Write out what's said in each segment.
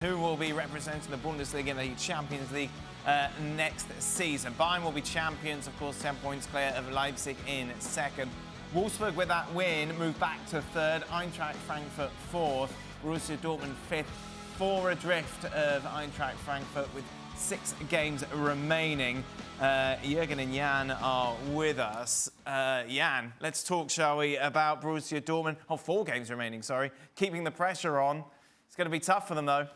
Who will be representing the Bundesliga in the Champions League next season? Bayern will be champions, of course, 10 points clear of Leipzig in second. Wolfsburg, with that win, move back to third. Eintracht Frankfurt fourth. Borussia Dortmund fifth. 4 adrift of Eintracht Frankfurt with 6 games remaining. Jurgen and Jan are with us. Jan, let's talk, shall we, about Borussia Dortmund. 4 games remaining, sorry. Keeping the pressure on. It's going to be tough for them, though.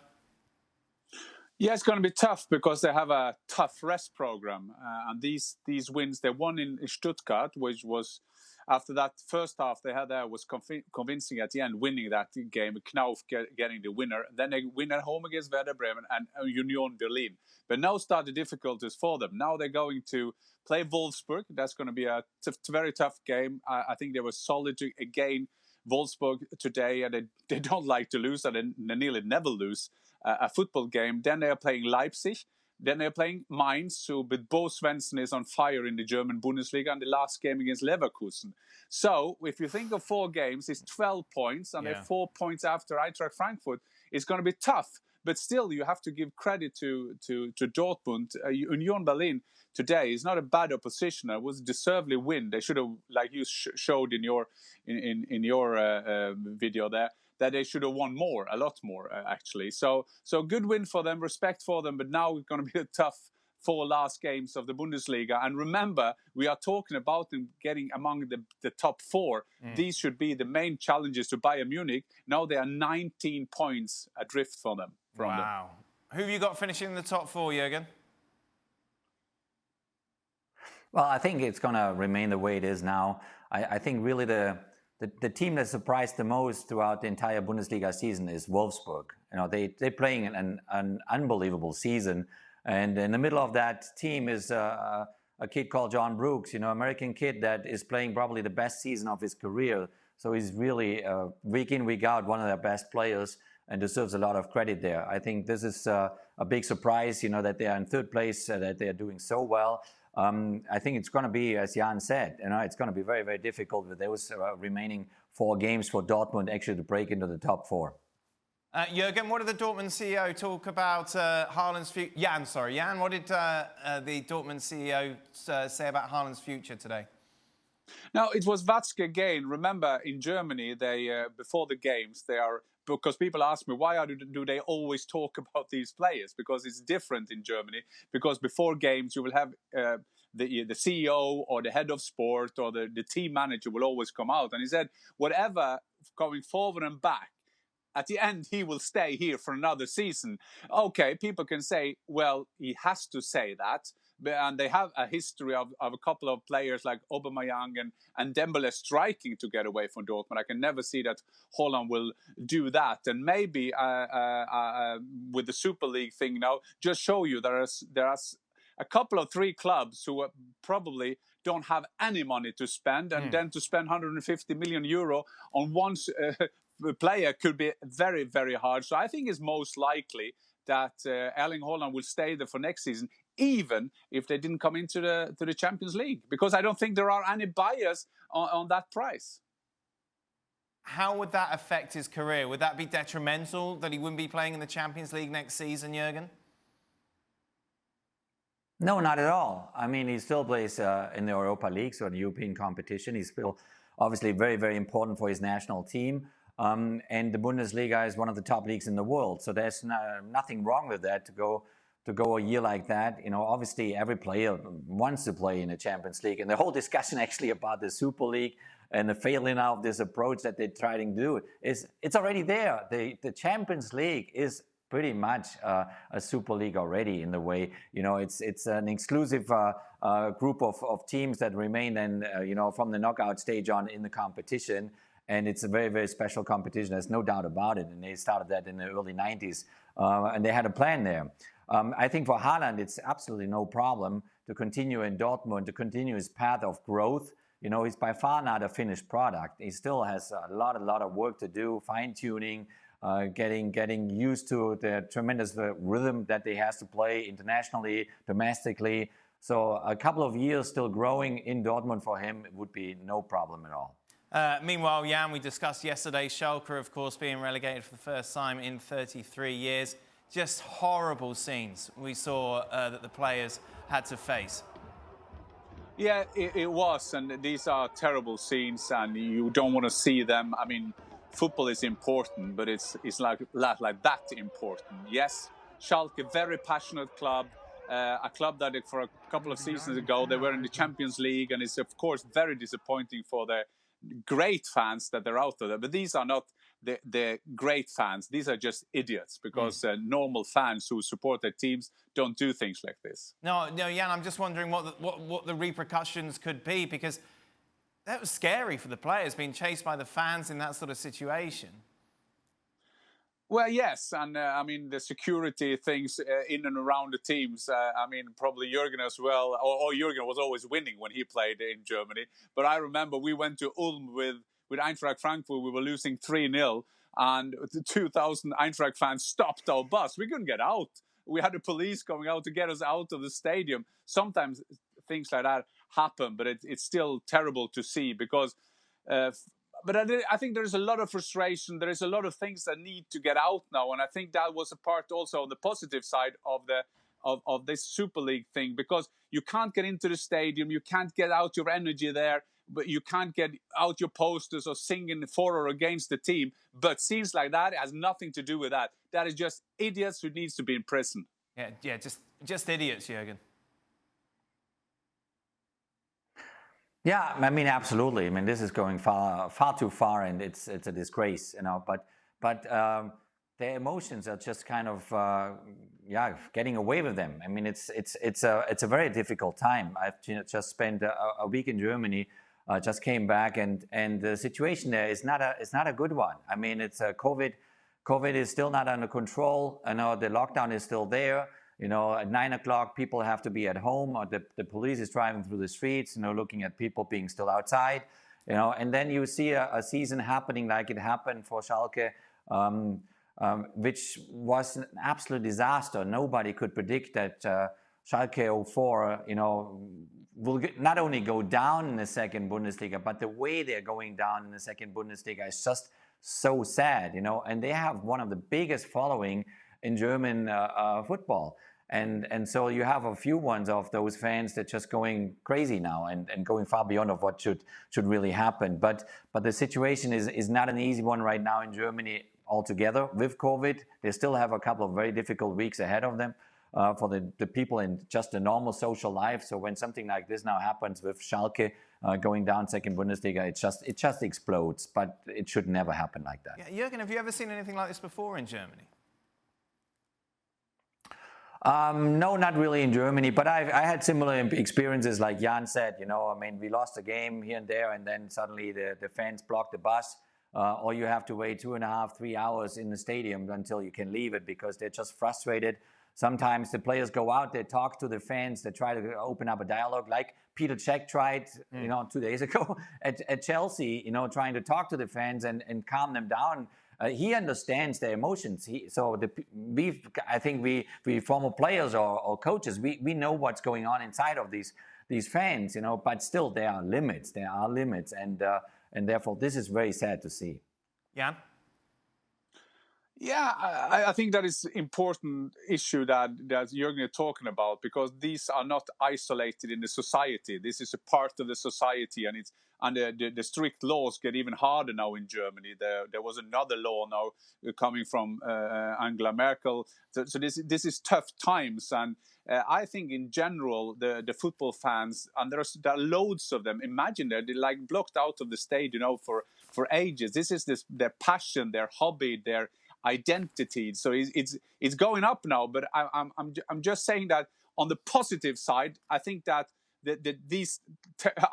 Yeah, it's going to be tough because they have a tough rest program. And these wins, they won in Stuttgart, which was, after that first half they had there, was convincing at the end, winning that game, Knauf getting the winner. Then they win at home against Werder Bremen and Union Berlin. But now start the difficulties for them. Now they're going to play Wolfsburg. That's going to be a very tough game. I think they were solid again. Wolfsburg today, and they don't like to lose, and they nearly never lose a football game. Then they are playing Leipzig. Then they are playing Mainz, who with Bo Svensson is on fire in the German Bundesliga, and the last game against Leverkusen. So if you think of 4 games, it's 12 points, and they're 4 points after Eintracht Frankfurt. It's going to be tough. But still, you have to give credit to Dortmund. Union Berlin today is not a bad opposition. It was a deservedly win. They should have, like you showed in your video there, that they should have won more, a lot more actually. So good win for them, respect for them. But now it's going to be a tough 4 last games of the Bundesliga. And remember, we are talking about them getting among the top 4. These should be the main challenges to Bayern Munich. Now they are 19 points adrift for them. Wow. Who have you got finishing in the top 4, Jurgen? Well, I think it's going to remain the way it is now. I think really the team that surprised the most throughout the entire Bundesliga season is Wolfsburg. You know, they're playing an unbelievable season. And in the middle of that team is a kid called John Brooks, you know, American kid that is playing probably the best season of his career. So he's really, week in, week out, one of their best players and deserves a lot of credit there. I think this is a big surprise, you know, that they are in 3rd place, that they are doing so well. I think it's going to be, as Jan said, you know, it's going to be very, very difficult with those remaining 4 games for Dortmund actually to break into the top 4. Jurgen, what did the Dortmund CEO talk about Haaland's future? Jan, what did the Dortmund CEO say about Haaland's future today? Now, it was Watzke again. Remember, in Germany, they before the games, they are, because people ask me, why do they always talk about these players? Because it's different in Germany. Because before games, you will have the CEO or the head of sport or the team manager will always come out. And he said, whatever going forward and back, at the end, he will stay here for another season. Okay, people can say, well, he has to say that. And they have a history of a couple of players like Aubameyang and Dembele striking to get away from Dortmund. I can never see that Haaland will do that. And maybe with the Super League thing now, just show you there are a couple of 3 clubs who probably don't have any money to spend. And then to spend 150 million euro on one player could be very, very hard. So I think it's most likely that Erling Haaland will stay there for next season, even if they didn't come into the Champions League, because I don't think there are any buyers on that price. How would that affect his career? Would that be detrimental that he wouldn't be playing in the Champions League next season, Jurgen? No, not at all. I mean, he still plays in the Europa League, so in the European competition. He's still obviously very, very important for his national team. And the Bundesliga is one of the top leagues in the world. So there's nothing wrong with that to go a year like that. You know, obviously every player wants to play in the Champions League. And the whole discussion actually about the Super League and the failing out of this approach that they're trying to do it's already there. The Champions League is pretty much a Super League already in the way, you know, it's an exclusive group of teams that remain then, you know, from the knockout stage on in the competition. And it's a very, very special competition. There's no doubt about it. And they started that in the early 90s. And they had a plan there. I think for Haaland, it's absolutely no problem to continue in Dortmund, to continue his path of growth. You know, he's by far not a finished product. He still has a lot of work to do, fine-tuning, getting used to the tremendous rhythm that he has to play internationally, domestically. So a couple of years still growing in Dortmund for him would be no problem at all. Meanwhile, Jan, we discussed yesterday Schalke, of course, being relegated for the first time in 33 years. just horrible scenes we saw that the players had to face. Yeah, it was, and these are terrible scenes, and you don't want to see them. I mean, football is important, but it's like that important. Yes, Schalke, very passionate club, a club that for a couple of seasons ago they were in the Champions League, and it's of course very disappointing for the great fans that they're out there. But these are not the great fans. These are just idiots, because normal fans who support their teams don't do things like this. No, Jan, I'm just wondering what the repercussions could be, because that was scary for the players, being chased by the fans in that sort of situation. Well, yes, and I mean, the security things in and around the teams, I mean, probably Jurgen as well, or Jurgen was always winning when he played in Germany. But I remember we went to Ulm with Eintracht Frankfurt. We were losing 3-0, and the 2,000 Eintracht fans stopped our bus. We couldn't get out. We had the police coming out to get us out of the stadium. Sometimes things like that happen, but it's still terrible to see, because... But I think there's a lot of frustration. There is a lot of things that need to get out now, and I think that was a part also on the positive side of this Super League thing, because you can't get into the stadium, you can't get out your energy there, but you can't get out your posters or singing for or against the team. But scenes like that has nothing to do with that. That is just idiots who needs to be in prison. Yeah, just idiots, Jurgen. Yeah, I mean, absolutely. I mean, this is going far too far, and it's a disgrace, you know. But their emotions are just kind of getting away with them. I mean, it's a very difficult time. I've just spent a week in Germany, just came back, and the situation there is not a good one. I mean, it's COVID is still not under control. I know the lockdown is still there. You know, at 9 o'clock, people have to be at home, or the police is driving through the streets, you know, looking at people being still outside, you know, and then you see a season happening like it happened for Schalke, which was an absolute disaster. Nobody could predict that Schalke 04, you know, will not only go down in the second Bundesliga, but the way they're going down in the second Bundesliga is just so sad, you know, and they have one of the biggest following in German football. And so you have a few ones of those fans that just going crazy now and going far beyond of what should really happen. But the situation is not an easy one right now in Germany altogether with COVID. They still have a couple of very difficult weeks ahead of them for the people in just a normal social life. So when something like this now happens with Schalke going down second Bundesliga, it just explodes. But it should never happen like that. Yeah, Jurgen, have you ever seen anything like this before in Germany? No, not really in Germany, but I had similar experiences like Jan said, you know, I mean, we lost a game here and there, and then suddenly the fans block the bus, or you have to wait 2.5, 3 hours in the stadium until you can leave it because they're just frustrated. Sometimes the players go out, they talk to the fans, they try to open up a dialogue like Peter Cech tried, you know, 2 days ago at Chelsea, you know, trying to talk to the fans and calm them down. He understands their emotions. I think we former players or coaches, we know what's going on inside of these fans, you know. But still, there are limits. And therefore, this is very sad to see. Jan? Yeah, I think that is important issue that Jürgen is talking about, because these are not isolated in the society. This is a part of the society, and the strict laws get even harder now in Germany. There was another law now coming from Angela Merkel. So this is tough times, and I think in general the football fans, and there are loads of them. Imagine they're like blocked out of the stadium, you know, for ages. This is their passion, their hobby, their identity. So it's going up now. But I'm just saying that on the positive side, I think that these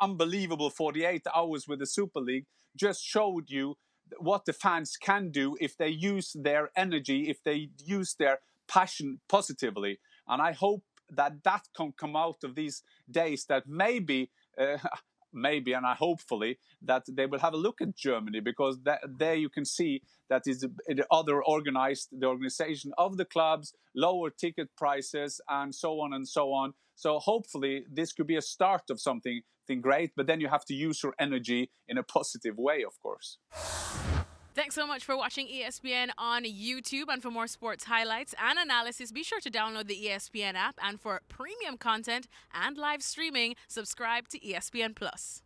unbelievable 48 hours with the Super League just showed you what the fans can do if they use their energy, if they use their passion positively. And I hope that can come out of these days, that maybe, and I hopefully, that they will have a look at Germany, because there you can see that is the organization of the clubs, lower ticket prices, and so on and so on. So hopefully this could be a start of something great, but then you have to use your energy in a positive way, of course. Thanks so much for watching ESPN on YouTube. And for more sports highlights and analysis, be sure to download the ESPN app. And for premium content and live streaming, subscribe to ESPN Plus.